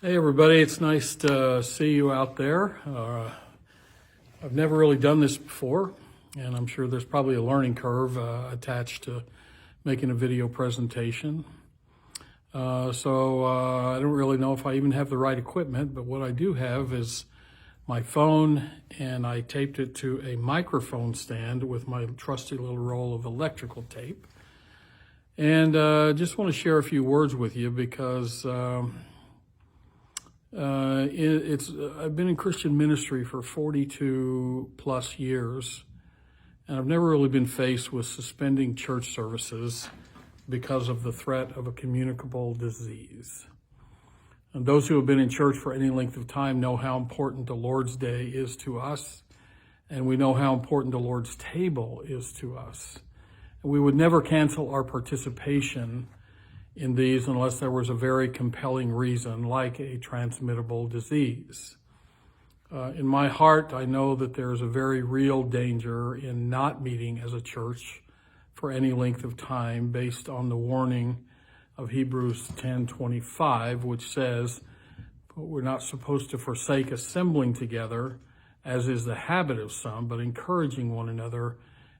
Hey everybody, it's nice to see you out there. I've never really done this before, and I'm sure there's probably a learning curve attached to making a video presentation. So I don't really know if I even have the right equipment, but what I do have is my phone, and I taped it to a microphone stand with my trusty little roll of electrical tape. And just want to share a few words with you because I've been in Christian ministry for 42 plus years, and I've never really been faced with suspending church services because of the threat of a communicable disease. And those who have been in church for any length of time know how important the Lord's Day is to us, and we know how important the Lord's table is to us. And we would never cancel our participation in these unless there was a very compelling reason, like a transmittable disease. In my heart, I know that there's a very real danger in not meeting as a church for any length of time based on the warning of Hebrews 10:25, which says, we're not supposed to forsake assembling together, as is the habit of some, but encouraging one another,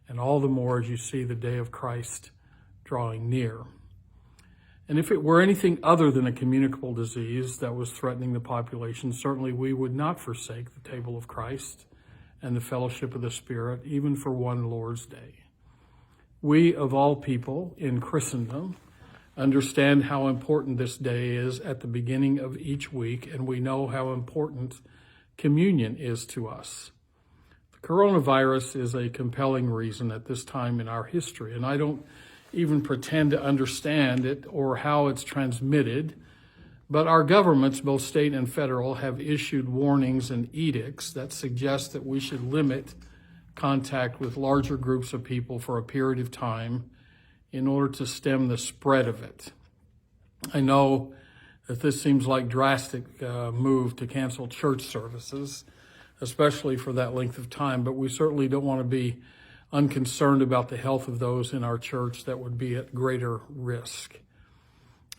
and all the more as you see the day of Christ drawing near. And if it were anything other than a communicable disease that was threatening the population, certainly we would not forsake the table of Christ and the fellowship of the Spirit, even for one Lord's Day. We, of all people in Christendom, understand how important this day is at the beginning of each week, and we know how important communion is to us. The coronavirus is a compelling reason at this time in our history, and I don't even pretend to understand it or how it's transmitted, but our governments, both state and federal, have issued warnings and edicts that suggest that we should limit contact with larger groups of people for a period of time in order to stem the spread of it. I know that this seems like a drastic move to cancel church services, especially for that length of time, but we certainly don't want to be unconcerned about the health of those in our church that would be at greater risk.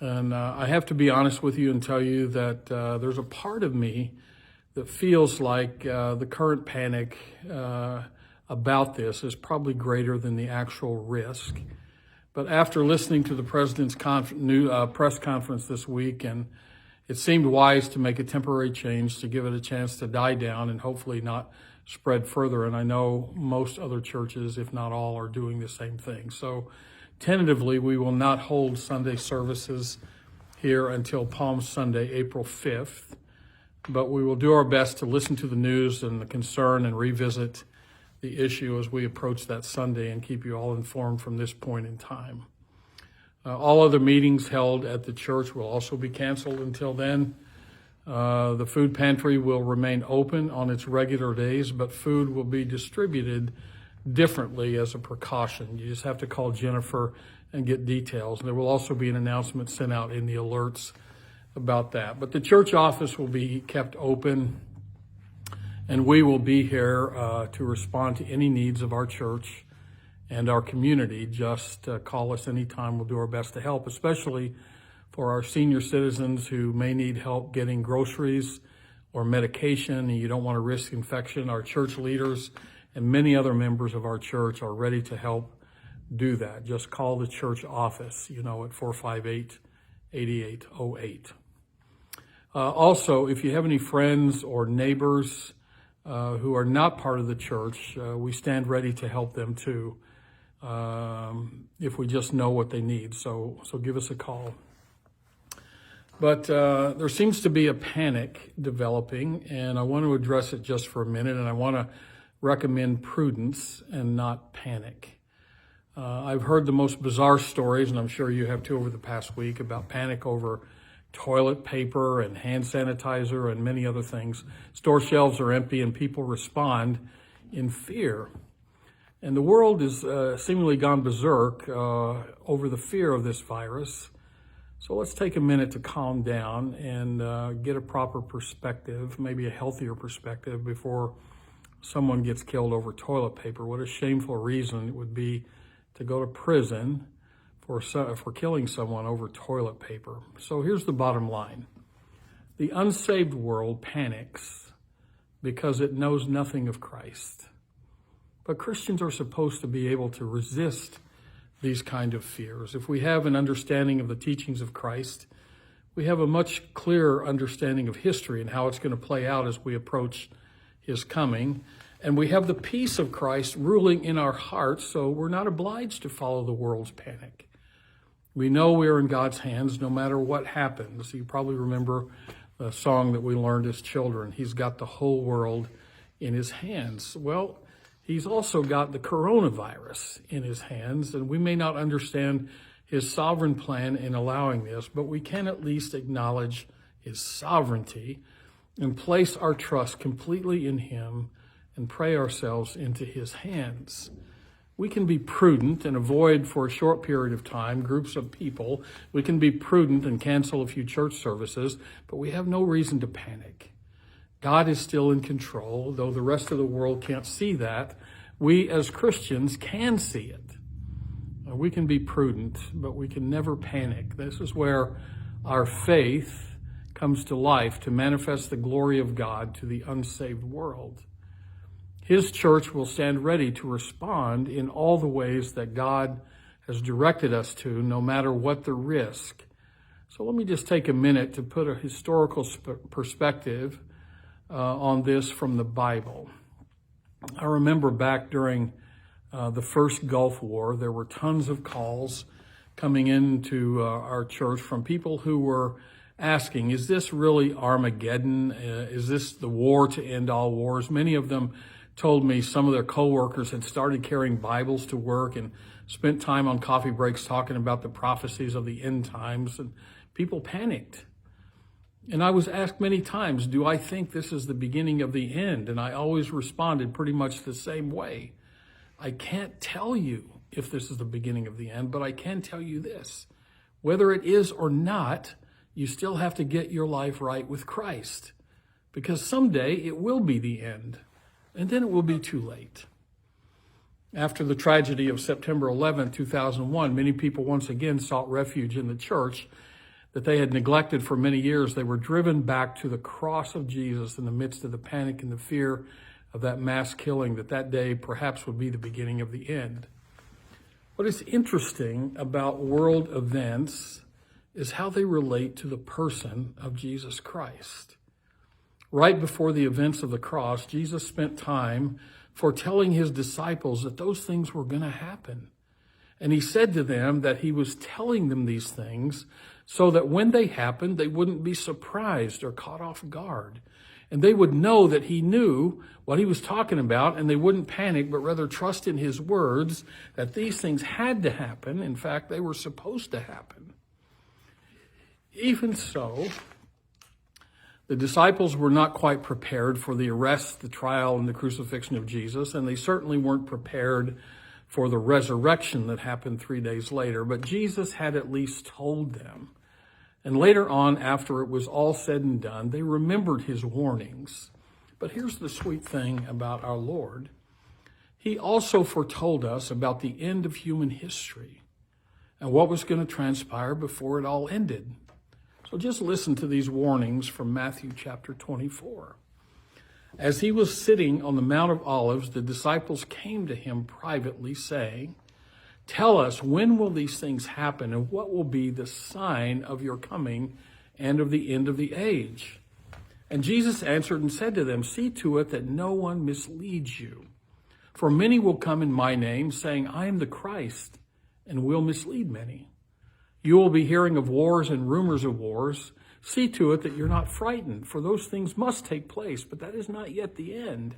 And I have to be honest with you and tell you that there's a part of me that feels like the current panic about this is probably greater than the actual risk. But after listening to the president's press conference this week, and it seemed wise to make a temporary change to give it a chance to die down and hopefully not spread further. And I know most other churches, if not all, are doing the same thing. So tentatively, we will not hold Sunday services here until Palm Sunday, April 5th. But we will do our best to listen to the news and the concern and revisit the issue as we approach that Sunday and keep you all informed from this point in time. All other meetings held at the church will also be canceled until then. The food pantry will remain open on its regular days, but food will be distributed differently as a precaution. You just have to call Jennifer and get details. There will also be an announcement sent out in the alerts about that. But the church office will be kept open, and we will be here to respond to any needs of our church and our community. Just call us anytime. We'll do our best to help, especially for our senior citizens who may need help getting groceries or medication, and you don't want to risk infection. Our church leaders and many other members of our church are ready to help do that. Just call the church office, at 458-8808. Also, if you have any friends or neighbors who are not part of the church, we stand ready to help them too, if we just know what they need. So give us a call. But there seems to be a panic developing, and I want to address it just for a minute, and I want to recommend prudence and not panic. I've heard the most bizarre stories, and I'm sure you have too over the past week, about panic over toilet paper and hand sanitizer and many other things. Store shelves are empty and people respond in fear. And the world is seemingly gone berserk over the fear of this virus. So let's take a minute to calm down and get a proper perspective, maybe a healthier perspective, before someone gets killed over toilet paper. What a shameful reason it would be to go to prison for killing someone over toilet paper. So here's the bottom line. The unsaved world panics because it knows nothing of Christ. But Christians are supposed to be able to resist these kind of fears. If we have an understanding of the teachings of Christ, we have a much clearer understanding of history and how it's going to play out as we approach his coming. And we have the peace of Christ ruling in our hearts, so we're not obliged to follow the world's panic. We know we're in God's hands no matter what happens. You probably remember the song that we learned as children, He's got the whole world in his hands. Well, he's also got the coronavirus in his hands, and we may not understand his sovereign plan in allowing this, but we can at least acknowledge his sovereignty and place our trust completely in him and pray ourselves into his hands. We can be prudent and avoid for a short period of time groups of people. We can be prudent and cancel a few church services, but we have no reason to panic. God is still in control, though the rest of the world can't see that. We as Christians can see it. We can be prudent, but we can never panic. This is where our faith comes to life to manifest the glory of God to the unsaved world. His church will stand ready to respond in all the ways that God has directed us to, no matter what the risk. So let me just take a minute to put a historical perspective on this from the Bible. I remember back during the first Gulf War, there were tons of calls coming into our church from people who were asking, is this really Armageddon? Is this the war to end all wars? Many of them told me some of their coworkers had started carrying Bibles to work and spent time on coffee breaks talking about the prophecies of the end times, and people panicked. And I was asked many times, do I think this is the beginning of the end? And I always responded pretty much the same way. I can't tell you if this is the beginning of the end, but I can tell you this. Whether it is or not, you still have to get your life right with Christ, because someday it will be the end. And then it will be too late. After the tragedy of September 11, 2001, many people once again sought refuge in the church that they had neglected for many years. They were driven back to the cross of Jesus in the midst of the panic and the fear of that mass killing, that day perhaps would be the beginning of the end. What is interesting about world events is how they relate to the person of Jesus Christ. Right before the events of the cross, Jesus spent time foretelling his disciples that those things were going to happen. And he said to them that he was telling them these things so that when they happened, they wouldn't be surprised or caught off guard. And they would know that he knew what he was talking about, and they wouldn't panic, but rather trust in his words that these things had to happen. In fact, they were supposed to happen. Even so, the disciples were not quite prepared for the arrest, the trial, and the crucifixion of Jesus, and they certainly weren't prepared for the resurrection that happened 3 days later, but Jesus had at least told them. And later on, after it was all said and done, they remembered his warnings. But here's the sweet thing about our Lord. He also foretold us about the end of human history and what was going to transpire before it all ended. So just listen to these warnings from Matthew chapter 24. As he was sitting on the Mount of Olives, the disciples came to him privately, saying, "Tell us, when will these things happen, and what will be the sign of your coming and of the end of the age?" And Jesus answered and said to them, "See to it that no one misleads you. For many will come in my name, saying, 'I am the Christ,' and will mislead many. You will be hearing of wars and rumors of wars. See to it that you're not frightened, for those things must take place, but that is not yet the end.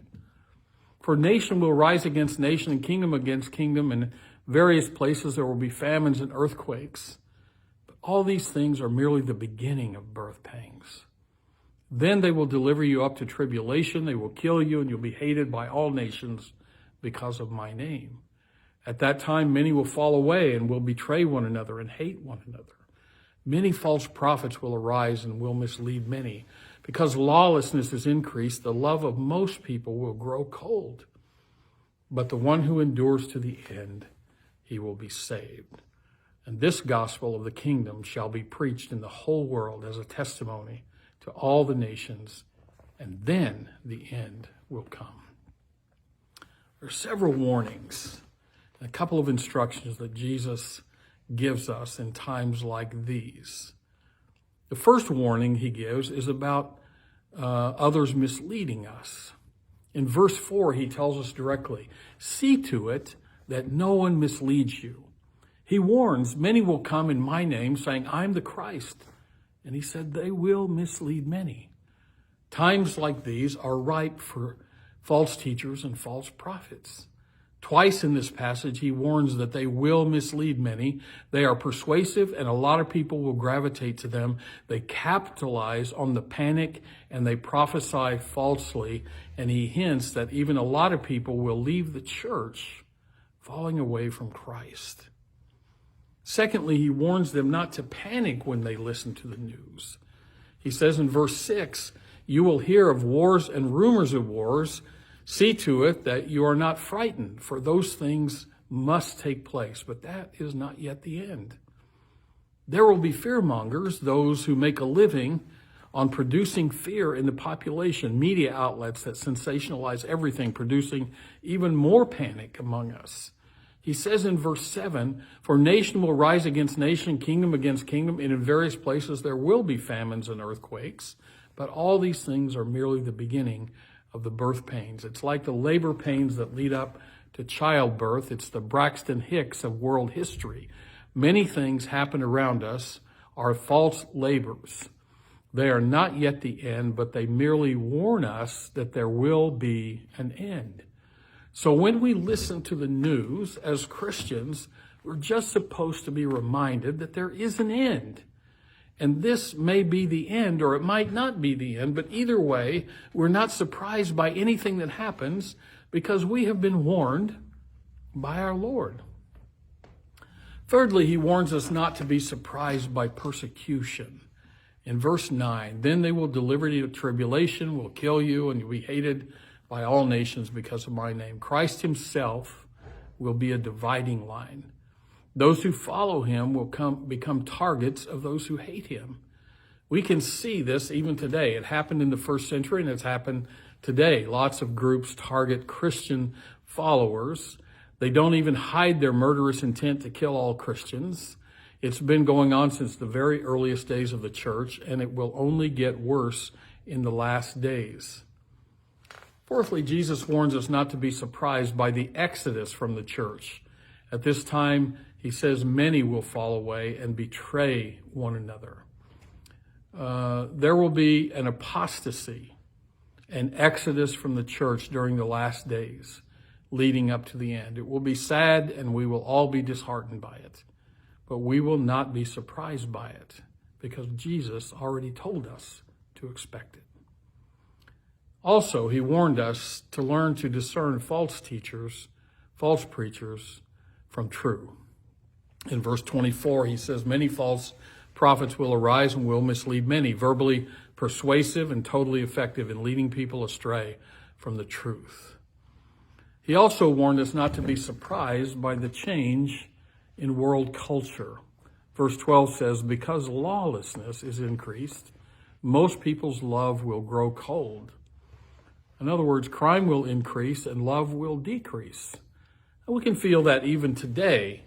For nation will rise against nation and kingdom against kingdom, and various places there will be famines and earthquakes. But all these things are merely the beginning of birth pangs. Then they will deliver you up to tribulation. They will kill you, and you'll be hated by all nations because of my name. At that time, many will fall away and will betray one another and hate one another. Many false prophets will arise and will mislead many. Because lawlessness is increased, the love of most people will grow cold. But the one who endures to the end, he will be saved. And this gospel of the kingdom shall be preached in the whole world as a testimony to all the nations, and then the end will come. There are several warnings and a couple of instructions that Jesus gives us in times like these. The first warning he gives is about others misleading us. In verse 4, he tells us directly, "See to it that no one misleads you." He warns, "Many will come in my name, saying, 'I'm the Christ.'" And he said they will mislead many. Times like these are ripe for false teachers and false prophets. Twice in this passage, he warns that they will mislead many. They are persuasive, and a lot of people will gravitate to them. They capitalize on the panic, and they prophesy falsely. And he hints that even a lot of people will leave the church, falling away from Christ. Secondly, he warns them not to panic when they listen to the news. He says in verse 6, "You will hear of wars and rumors of wars. See to it that you are not frightened, for those things must take place, but that is not yet the end." There will be fearmongers, those who make a living on producing fear in the population, media outlets that sensationalize everything, producing even more panic among us. He says in verse 7, "For nation will rise against nation, kingdom against kingdom, and in various places there will be famines and earthquakes, but all these things are merely the beginning of the birth pains." It's like the labor pains that lead up to childbirth. It's the Braxton Hicks of world history. Many things happen around us are false labors. They are not yet the end, but they merely warn us that there will be an end. So when we listen to the news as Christians, we're just supposed to be reminded that there is an end. And this may be the end, or it might not be the end, but either way, we're not surprised by anything that happens because we have been warned by our Lord. Thirdly, he warns us not to be surprised by persecution. In verse 9, "Then they will deliver you to tribulation, will kill you, and you'll be hated by all nations because of my name." Christ himself will be a dividing line. Those who follow him will become targets of those who hate him. We can see this even today. It happened in the first century, and it's happened today. Lots of groups target Christian followers. They don't even hide their murderous intent to kill all Christians. It's been going on since the very earliest days of the church, and it will only get worse in the last days. Fourthly, Jesus warns us not to be surprised by the exodus from the church. At this time, he says many will fall away and betray one another. There will be an apostasy, an exodus from the church during the last days, leading up to the end. It will be sad, and we will all be disheartened by it. But we will not be surprised by it, because Jesus already told us to expect it. Also, he warned us to learn to discern false teachers, false preachers, from true. In verse 24, he says, "Many false prophets will arise and will mislead many," verbally persuasive and totally effective in leading people astray from the truth. He also warned us not to be surprised by the change in world culture. Verse 12 says, "Because lawlessness is increased, most people's love will grow cold." In other words, crime will increase and love will decrease. And we can feel that even today.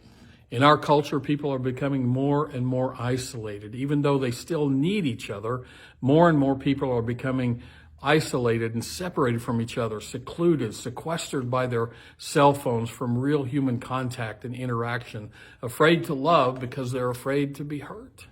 In our culture, people are becoming more and more isolated. Even though they still need each other, more and more people are becoming isolated and separated from each other, secluded, sequestered by their cell phones from real human contact and interaction, afraid to love because they're afraid to be hurt.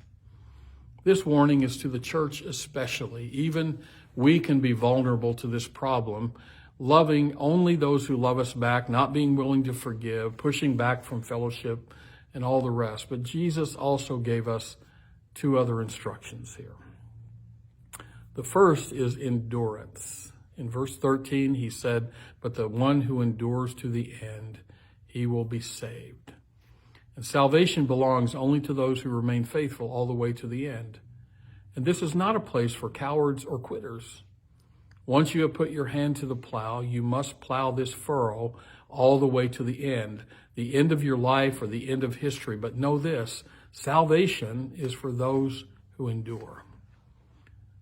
This warning is to the church especially. Even we can be vulnerable to this problem, loving only those who love us back, not being willing to forgive, pushing back from fellowship, and all the rest. But Jesus also gave us two other instructions here. The first is endurance. In verse 13, he said, "But the one who endures to the end, he will be saved." And salvation belongs only to those who remain faithful all the way to the end. And this is not a place for cowards or quitters. Once you have put your hand to the plow, you must plow this furrow all the way to the end of your life or the end of history. But know this, salvation is for those who endure.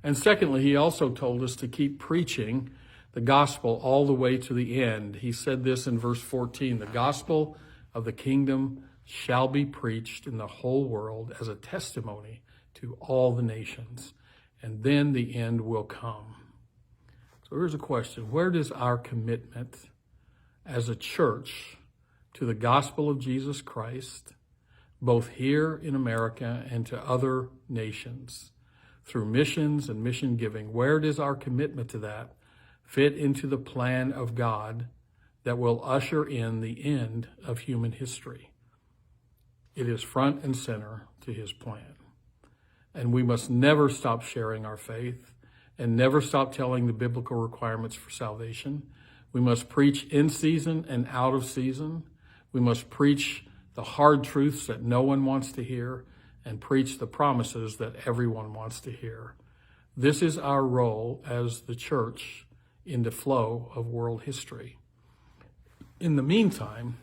And secondly, he also told us to keep preaching the gospel all the way to the end. He said this in verse 14, the gospel of the kingdom shall be preached in the whole world as a testimony to all the nations, and then the end will come. So here's a question. Where does our commitment as a church to the gospel of Jesus Christ, both here in America and to other nations, through missions and mission giving, where does our commitment to that fit into the plan of God that will usher in the end of human history? It is front and center to his plan. And we must never stop sharing our faith and never stop telling the biblical requirements for salvation. We must preach in season and out of season. We must preach the hard truths that no one wants to hear and preach the promises that everyone wants to hear. This is our role as the church in the flow of world history. In the meantime,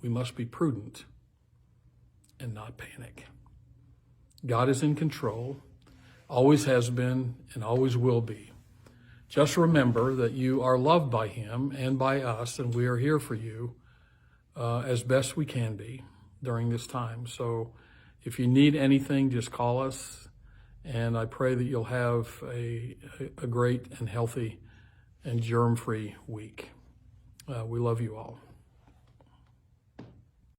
we must be prudent and not panic. God is in control, always has been, and always will be. Just remember that you are loved by him and by us, and we are here for you as best we can be during this time. So if you need anything, just call us, and I pray that you'll have a great and healthy and germ-free week. We love you all.